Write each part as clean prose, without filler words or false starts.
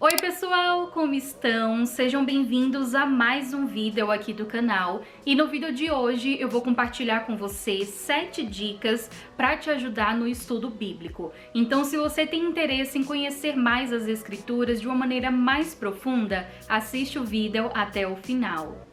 Oi pessoal, como estão? Sejam bem-vindos a mais um vídeo aqui do canal. E no vídeo de hoje eu vou compartilhar com vocês 7 dicas para te ajudar no estudo bíblico. Então, se você tem interesse em conhecer mais as escrituras de uma maneira mais profunda, assiste o vídeo até o final.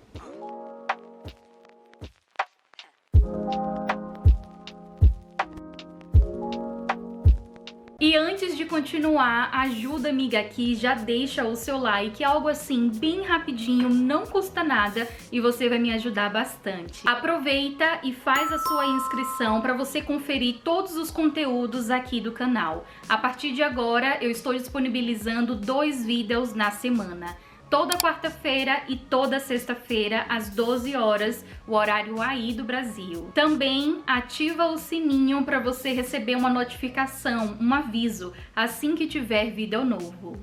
E antes de continuar, ajuda amiga aqui, já deixa o seu like, algo assim bem rapidinho, não custa nada e você vai me ajudar bastante. Aproveita e faz a sua inscrição para você conferir todos os conteúdos aqui do canal. A partir de agora eu estou disponibilizando 2 vídeos na semana. Toda quarta-feira e toda sexta-feira, às 12 horas, o horário aí do Brasil. Também ativa o sininho para você receber uma notificação, um aviso, assim que tiver vídeo novo.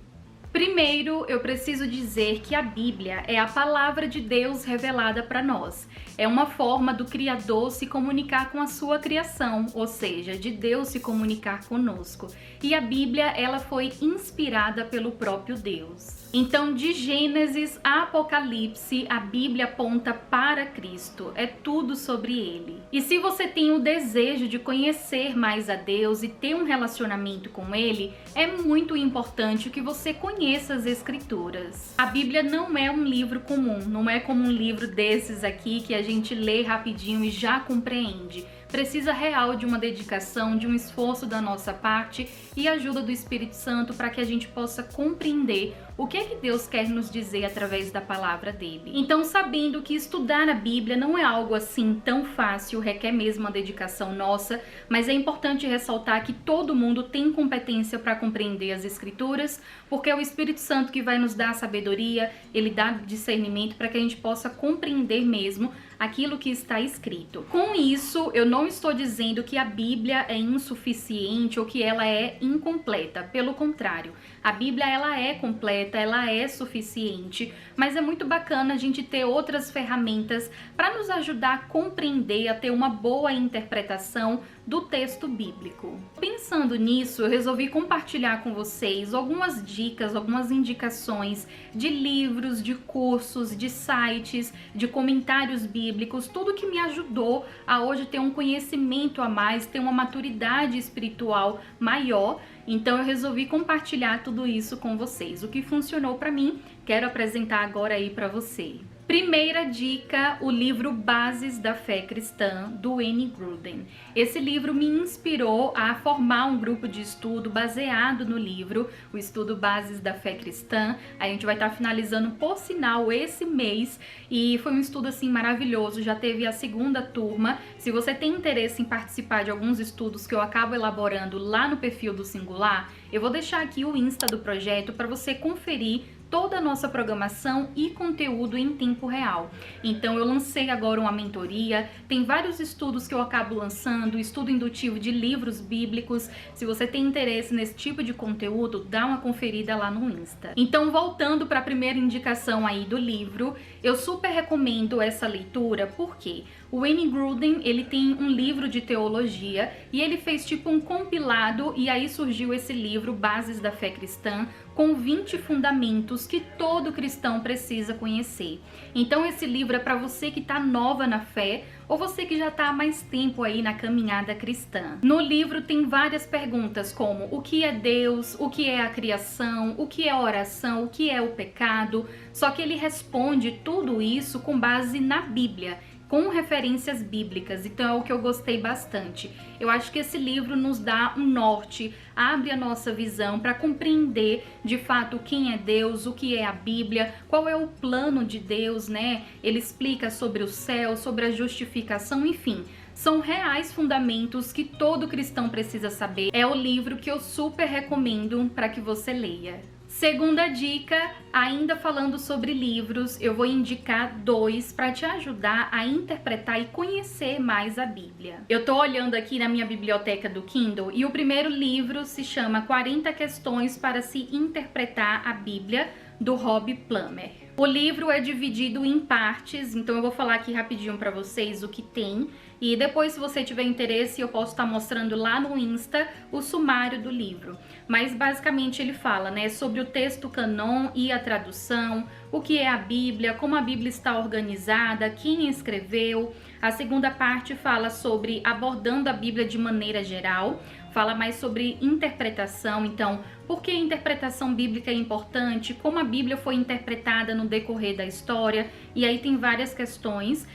Primeiro, eu preciso dizer que a Bíblia é a palavra de Deus revelada para nós. É uma forma do Criador se comunicar com a sua criação, ou seja, de Deus se comunicar conosco. E a Bíblia, ela foi inspirada pelo próprio Deus. Então, de Gênesis a Apocalipse, a Bíblia aponta para Cristo. É tudo sobre Ele. E se você tem o desejo de conhecer mais a Deus e ter um relacionamento com Ele, é muito importante que você conheça as Escrituras. A Bíblia não é um livro comum, não é como um livro desses aqui que a gente lê rapidinho e já compreende. Precisa real de uma dedicação, de um esforço da nossa parte e ajuda do Espírito Santo para que a gente possa compreender o que é que Deus quer nos dizer através da palavra dele. Então, sabendo que estudar a Bíblia não é algo assim tão fácil, requer mesmo uma dedicação nossa, mas é importante ressaltar que todo mundo tem competência para compreender as Escrituras, porque é o Espírito Santo que vai nos dar a sabedoria, ele dá discernimento para que a gente possa compreender mesmo aquilo que está escrito. Com isso, eu não estou dizendo que a Bíblia é insuficiente ou que ela é incompleta. Pelo contrário, a Bíblia ela é completa, ela é suficiente, mas é muito bacana a gente ter outras ferramentas para nos ajudar a compreender, a ter uma boa interpretação do texto bíblico. Pensando nisso, eu resolvi compartilhar com vocês algumas dicas, algumas indicações de livros, de cursos, de sites, de comentários bíblicos, tudo que me ajudou a hoje ter um conhecimento a mais, ter uma maturidade espiritual maior. Então eu resolvi compartilhar tudo isso com vocês. O que funcionou para mim, quero apresentar agora aí para você. Primeira dica, o livro Bases da Fé Cristã, do Wayne Grudem. Esse livro me inspirou a formar um grupo de estudo baseado no livro, o estudo Bases da Fé Cristã. A gente vai estar finalizando, por sinal, esse mês e foi um estudo assim maravilhoso, já teve a 2ª turma. Se você tem interesse em participar de alguns estudos que eu acabo elaborando lá no perfil do Singular, eu vou deixar aqui o Insta do projeto para você conferir toda a nossa programação e conteúdo em tempo real. Então eu lancei agora uma mentoria, tem vários estudos que eu acabo lançando, estudo indutivo de livros bíblicos. Se você tem interesse nesse tipo de conteúdo, dá uma conferida lá no Insta. Então, voltando para a primeira indicação aí do livro, eu super recomendo essa leitura porque o Wayne Grudem, ele tem um livro de teologia e ele fez tipo um compilado e aí surgiu esse livro Bases da Fé Cristã com 20 fundamentos que todo cristão precisa conhecer. Então esse livro é para você que está nova na fé ou você que já está há mais tempo aí na caminhada cristã. No livro tem várias perguntas como o que é Deus, o que é a criação, o que é a oração, o que é o pecado, só que ele responde tudo isso com base na Bíblia, com referências bíblicas, então é o que eu gostei bastante. Eu acho que esse livro nos dá um norte, abre a nossa visão para compreender de fato quem é Deus, o que é a Bíblia, qual é o plano de Deus, né? Ele explica sobre o céu, sobre a justificação, enfim. São reais fundamentos que todo cristão precisa saber. É o livro que eu super recomendo para que você leia. Segunda dica, ainda falando sobre livros, eu vou indicar 2 para te ajudar a interpretar e conhecer mais a Bíblia. Eu tô olhando aqui na minha biblioteca do Kindle e o primeiro livro se chama 40 Questões para se Interpretar a Bíblia, do Rob Plummer. O livro é dividido em partes, então eu vou falar aqui rapidinho pra vocês o que tem. E depois, se você tiver interesse, eu posso estar mostrando lá no Insta o sumário do livro. Mas basicamente ele fala, né, sobre o texto canon e a tradução, o que é a Bíblia, como a Bíblia está organizada, quem escreveu. A segunda parte fala sobre abordando a Bíblia de maneira geral, fala mais sobre interpretação, então, por que a interpretação bíblica é importante, como a Bíblia foi interpretada no decorrer da história, e aí tem várias questões.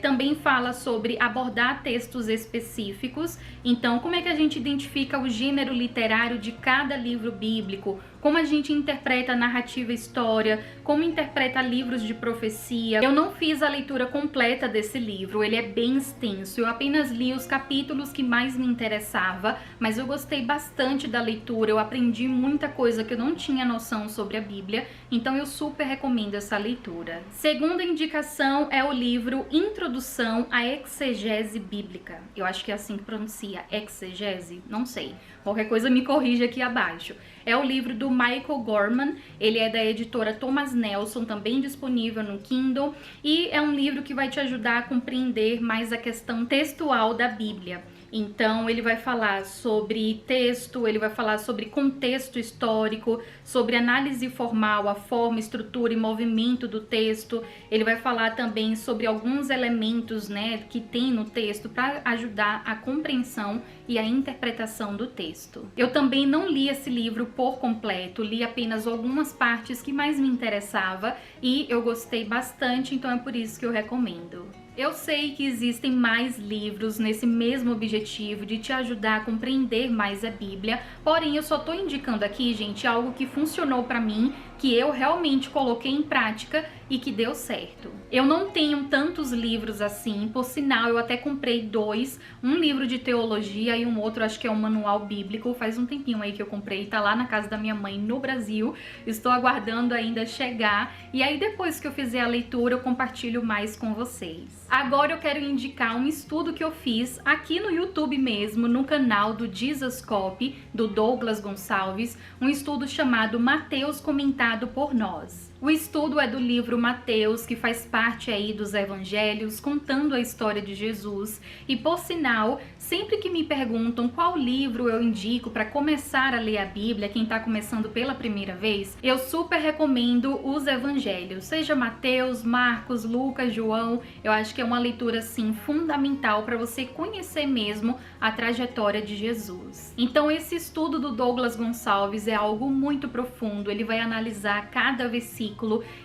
Também fala sobre abordar textos específicos, então como é que a gente identifica o gênero literário de cada livro bíblico, como a gente interpreta a narrativa história, como interpreta livros de profecia. Eu não fiz a leitura completa desse livro, ele é bem extenso, eu apenas li os capítulos que mais me interessava, mas eu gostei bastante da leitura, eu aprendi muita coisa que eu não tinha noção sobre a Bíblia, então eu super recomendo essa leitura. Segunda indicação é o livro Introdução à Exegese Bíblica. Eu acho que é assim que pronuncia, exegese, não sei. Qualquer coisa me corrija aqui abaixo. É o livro do Michael Gorman, ele é da editora Thomas Nelson, também disponível no Kindle, e é um livro que vai te ajudar a compreender mais a questão textual da Bíblia. Então ele vai falar sobre texto, ele vai falar sobre contexto histórico, sobre análise formal, a forma, estrutura e movimento do texto. Ele vai falar também sobre alguns elementos, né, que tem no texto para ajudar a compreensão e a interpretação do texto. Eu também não li esse livro por completo, li apenas algumas partes que mais me interessava e eu gostei bastante, então é por isso que eu recomendo. Eu sei que existem mais livros nesse mesmo objetivo de te ajudar a compreender mais a Bíblia, porém eu só tô indicando aqui, gente, algo que funcionou pra mim, que eu realmente coloquei em prática e que deu certo. Eu não tenho tantos livros assim, por sinal eu até comprei dois, um livro de teologia e um outro, acho que é um manual bíblico, faz um tempinho aí que eu comprei, tá lá na casa da minha mãe no Brasil, estou aguardando ainda chegar, e aí depois que eu fizer a leitura eu compartilho mais com vocês. Agora eu quero indicar um estudo que eu fiz aqui no YouTube mesmo, no canal do Jesus Copy, do Douglas Gonçalves, um estudo chamado Mateus Comentado por Nós. O estudo é do livro Mateus, que faz parte aí dos evangelhos, contando a história de Jesus. E por sinal, sempre que me perguntam qual livro eu indico para começar a ler a Bíblia, quem está começando pela primeira vez, eu super recomendo os evangelhos, seja Mateus, Marcos, Lucas, João. Eu acho que é uma leitura assim fundamental para você conhecer mesmo a trajetória de Jesus. Então esse estudo do Douglas Gonçalves é algo muito profundo, ele vai analisar cada versículo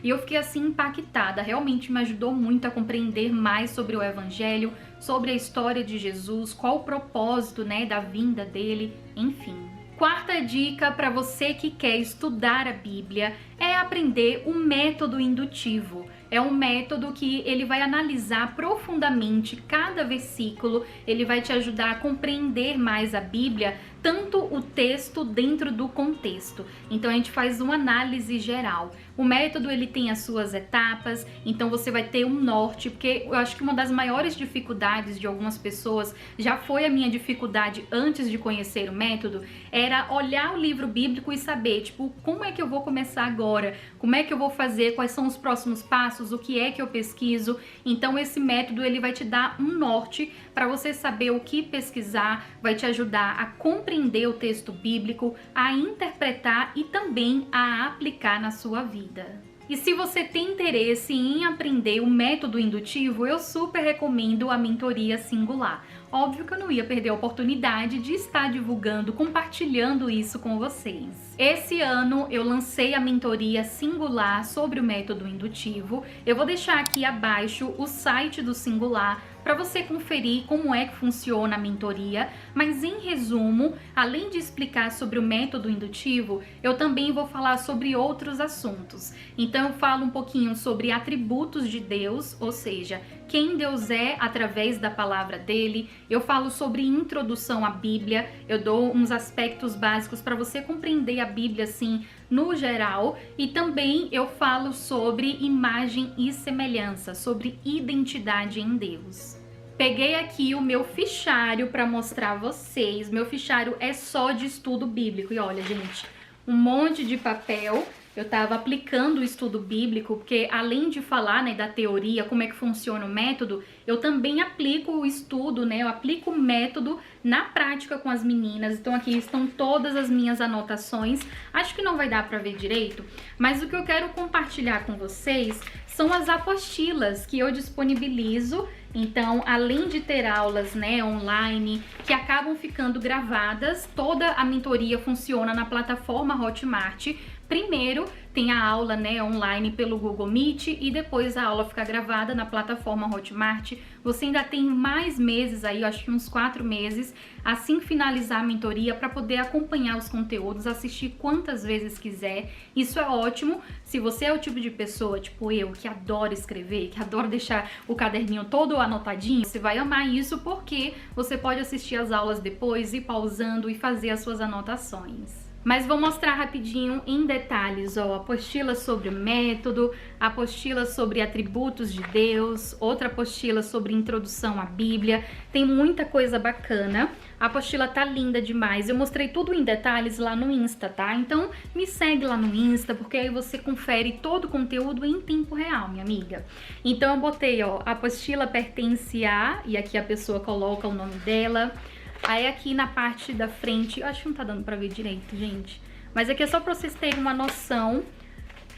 e eu fiquei assim impactada, realmente me ajudou muito a compreender mais sobre o Evangelho, sobre a história de Jesus, qual o propósito, né, da vinda dele, enfim. Quarta dica para você que quer estudar a Bíblia é aprender o método indutivo. É um método que ele vai analisar profundamente cada versículo, ele vai te ajudar a compreender mais a Bíblia, tanto o texto dentro do contexto. Então a gente faz uma análise geral. O método ele tem as suas etapas, então você vai ter um norte, porque eu acho que uma das maiores dificuldades de algumas pessoas, já foi a minha dificuldade antes de conhecer o método, era olhar o livro bíblico e saber, tipo, como é que eu vou começar agora? Como é que eu vou fazer? Quais são os próximos passos? O que é que eu pesquiso? Então esse método ele vai te dar um norte para você saber o que pesquisar, vai te ajudar a compreender o texto bíblico, a interpretar e também a aplicar na sua vida. E se você tem interesse em aprender o método indutivo, eu super recomendo a mentoria singular. Óbvio que eu não ia perder a oportunidade de estar divulgando, compartilhando isso com vocês. Esse ano eu lancei a mentoria singular sobre o método indutivo. Eu vou deixar aqui abaixo o site do Singular para você conferir como é que funciona a mentoria, mas em resumo, além de explicar sobre o método indutivo, eu também vou falar sobre outros assuntos. Então eu falo um pouquinho sobre atributos de Deus, ou seja, quem Deus é através da palavra dele. Eu falo sobre introdução à Bíblia, eu dou uns aspectos básicos para você compreender a Bíblia assim no geral, e também eu falo sobre imagem e semelhança, sobre identidade em Deus. Peguei aqui o meu fichário para mostrar a vocês. Meu fichário é só de estudo bíblico e olha, gente, um monte de papel. eu estava aplicando o estudo bíblico, porque além de falar, né, da teoria, como é que funciona o método, eu também aplico o estudo, né, eu aplico o método na prática com as meninas. Então aqui estão todas as minhas anotações. Acho que não vai dar para ver direito, mas o que eu quero compartilhar com vocês são as apostilas que eu disponibilizo. Então, além de ter aulas, né, online, que acabam ficando gravadas, toda a mentoria funciona na plataforma Hotmart. Primeiro tem a aula, né, online pelo Google Meet e depois a aula fica gravada na plataforma Hotmart. Você ainda tem mais meses aí, eu acho que uns 4 meses, assim que finalizar a mentoria, para poder acompanhar os conteúdos, assistir quantas vezes quiser. Isso é ótimo. Se você é o tipo de pessoa, tipo eu, que adora escrever, que adora deixar o caderninho todo anotadinho, você vai amar isso, porque você pode assistir as aulas depois, ir pausando e fazer as suas anotações. Mas vou mostrar rapidinho em detalhes, ó, apostila sobre o método, apostila sobre atributos de Deus, outra apostila sobre introdução à Bíblia. Tem muita coisa bacana. A apostila tá linda demais. Eu mostrei tudo em detalhes lá no Insta, tá? Então me segue lá no Insta, porque aí você confere todo o conteúdo em tempo real, minha amiga. Então eu botei, ó, a apostila pertence a, e aqui a pessoa coloca o nome dela. Aí aqui na parte da frente, eu acho que não tá dando pra ver direito, gente, mas aqui é só pra vocês terem uma noção.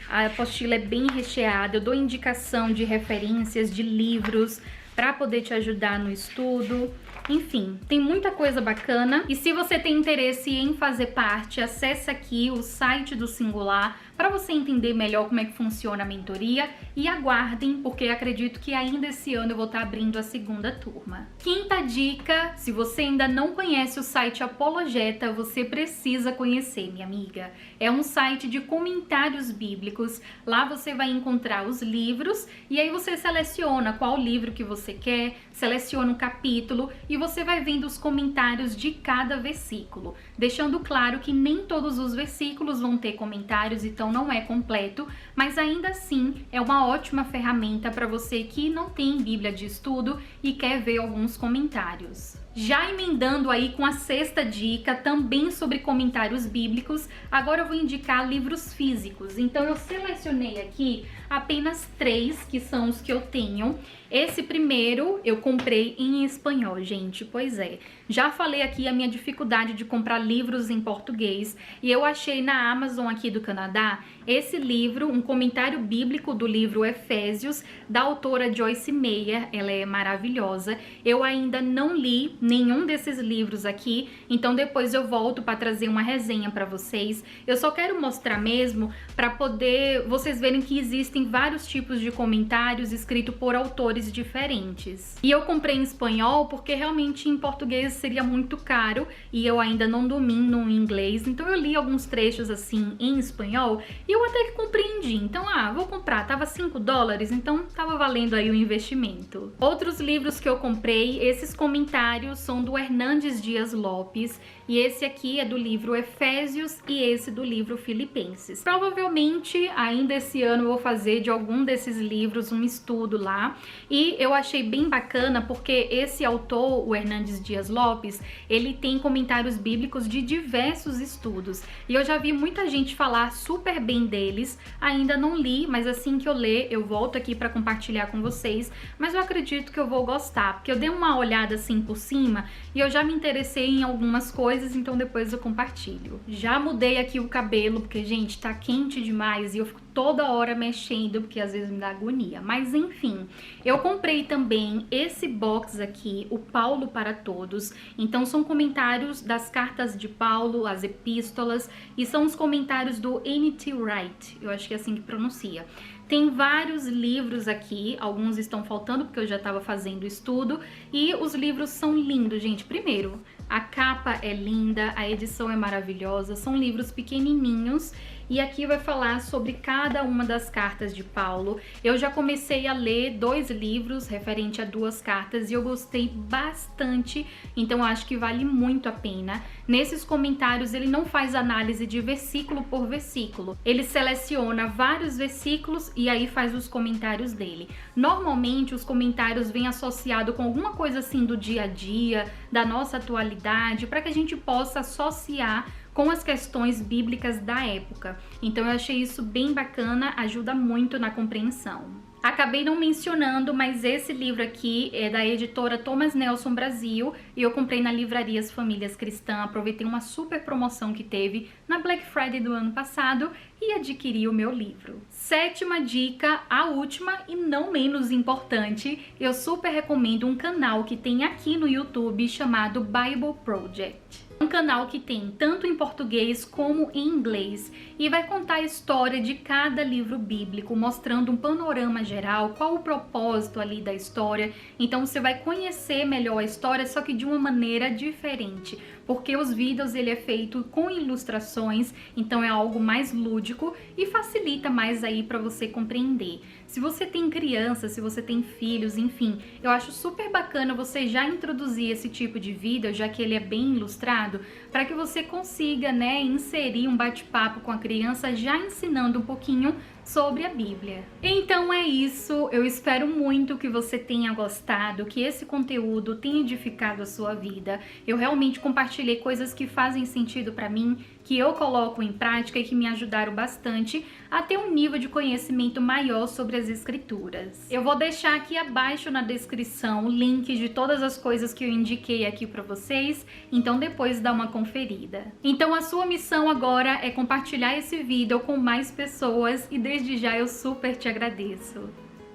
A apostila é bem recheada, eu dou indicação de referências, de livros, pra poder te ajudar no estudo. Enfim, tem muita coisa bacana. E se você tem interesse em fazer parte, acesse aqui o site do Singular para você entender melhor como é que funciona a mentoria, e aguardem, porque acredito que ainda esse ano eu vou estar abrindo a segunda turma. Quinta dica: se você ainda não conhece o site Apologeta, você precisa conhecer, minha amiga. É um site de comentários bíblicos. Lá você vai encontrar os livros e aí você seleciona qual livro que você quer, seleciona um capítulo e você vai vendo os comentários de cada versículo, deixando claro que nem todos os versículos vão ter comentários, então não é completo, mas ainda assim é uma ótima ferramenta para você que não tem Bíblia de estudo e quer ver alguns comentários. Já emendando aí com a sexta dica, também sobre comentários bíblicos, agora eu vou indicar livros físicos. Então eu selecionei aqui apenas 3, que são os que eu tenho. Esse primeiro eu comprei em espanhol, gente, pois é. Já falei aqui a minha dificuldade de comprar livros em português, e eu achei na Amazon aqui do Canadá esse livro, um comentário bíblico do livro Efésios, da autora Joyce Meyer. Ela é maravilhosa. Eu ainda não li nenhum desses livros aqui, então depois eu volto para trazer uma resenha para vocês. Eu só quero mostrar mesmo para poder vocês verem que existem vários tipos de comentários escritos por autores diferentes. E eu comprei em espanhol porque realmente em português seria muito caro e eu ainda não domino o inglês, então eu li alguns trechos assim em espanhol e eu até que compreendi. Então, vou comprar, tava $5, então tava valendo aí o investimento. Outros livros que eu comprei, esses comentários são do Hernandes Dias Lopes, e esse aqui é do livro Efésios e esse do livro Filipenses. Provavelmente ainda esse ano eu vou fazer de algum desses livros um estudo lá, e eu achei bem bacana porque esse autor, o Hernandes Dias Lopes, ele tem comentários bíblicos de diversos estudos, e eu já vi muita gente falar super bem deles. Ainda não li, mas assim que eu ler eu volto aqui para compartilhar com vocês, mas eu acredito que eu vou gostar, porque eu dei uma olhada assim por cima e eu já me interessei em algumas coisas, então depois eu compartilho. Já mudei aqui o cabelo, porque gente, tá quente demais e eu fico toda hora mexendo, porque às vezes me dá agonia, mas enfim. Eu comprei também esse box aqui, o Paulo para Todos. Então são comentários das cartas de Paulo, as epístolas, e são os comentários do N.T. Wright, eu acho que é assim que pronuncia. Tem vários livros aqui, alguns estão faltando porque eu já estava fazendo estudo, e os livros são lindos, gente. Primeiro, a capa é linda, a edição é maravilhosa, são livros pequenininhos, e aqui vai falar sobre cada uma das cartas de Paulo. Eu já comecei a ler 2 livros referente a 2 cartas e eu gostei bastante, então acho que vale muito a pena. Nesses comentários ele não faz análise de versículo por versículo, ele seleciona vários versículos e aí faz os comentários dele. Normalmente os comentários vêm associados com alguma coisa assim do dia a dia, da nossa atualidade, para que a gente possa associar com as questões bíblicas da época. Então eu achei isso bem bacana, ajuda muito na compreensão. Acabei não mencionando, mas esse livro aqui é da editora Thomas Nelson Brasil e eu comprei na Livrarias Famílias Cristã, aproveitei uma super promoção que teve na Black Friday do ano passado e adquiri o meu livro. Sétima dica, a última e não menos importante, eu super recomendo um canal que tem aqui no YouTube chamado Bible Project. Um canal que tem tanto em português como em inglês e vai contar a história de cada livro bíblico, mostrando um panorama geral, qual o propósito ali da história. Então você vai conhecer melhor a história, só que de uma maneira diferente, porque os vídeos ele é feito com ilustrações, então é algo mais lúdico e facilita mais aí para você compreender. Se você tem criança, se você tem filhos, enfim, eu acho super bacana você já introduzir esse tipo de vídeo, já que ele é bem ilustrado, para que você consiga, né, inserir um bate-papo com a criança já ensinando um pouquinho sobre a Bíblia. Então é isso, eu espero muito que você tenha gostado, que esse conteúdo tenha edificado a sua vida. Eu realmente compartilhei coisas que fazem sentido para mim, que eu coloco em prática e que me ajudaram bastante a ter um nível de conhecimento maior sobre as escrituras. Eu vou deixar aqui abaixo na descrição links de todas as coisas que eu indiquei aqui para vocês, então depois dá uma conferida. Então a sua missão agora é compartilhar esse vídeo com mais pessoas e desde já eu super te agradeço.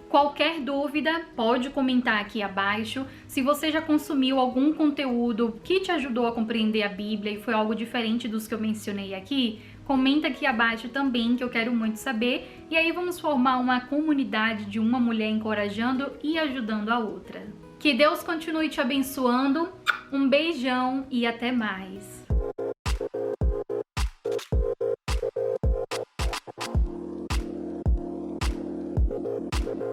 Qualquer dúvida, pode comentar aqui abaixo. Se você já consumiu algum conteúdo que te ajudou a compreender a Bíblia e foi algo diferente dos que eu mencionei aqui, comenta aqui abaixo também, que eu quero muito saber. E aí vamos formar uma comunidade de uma mulher encorajando e ajudando a outra. Que Deus continue te abençoando. Um beijão e até mais.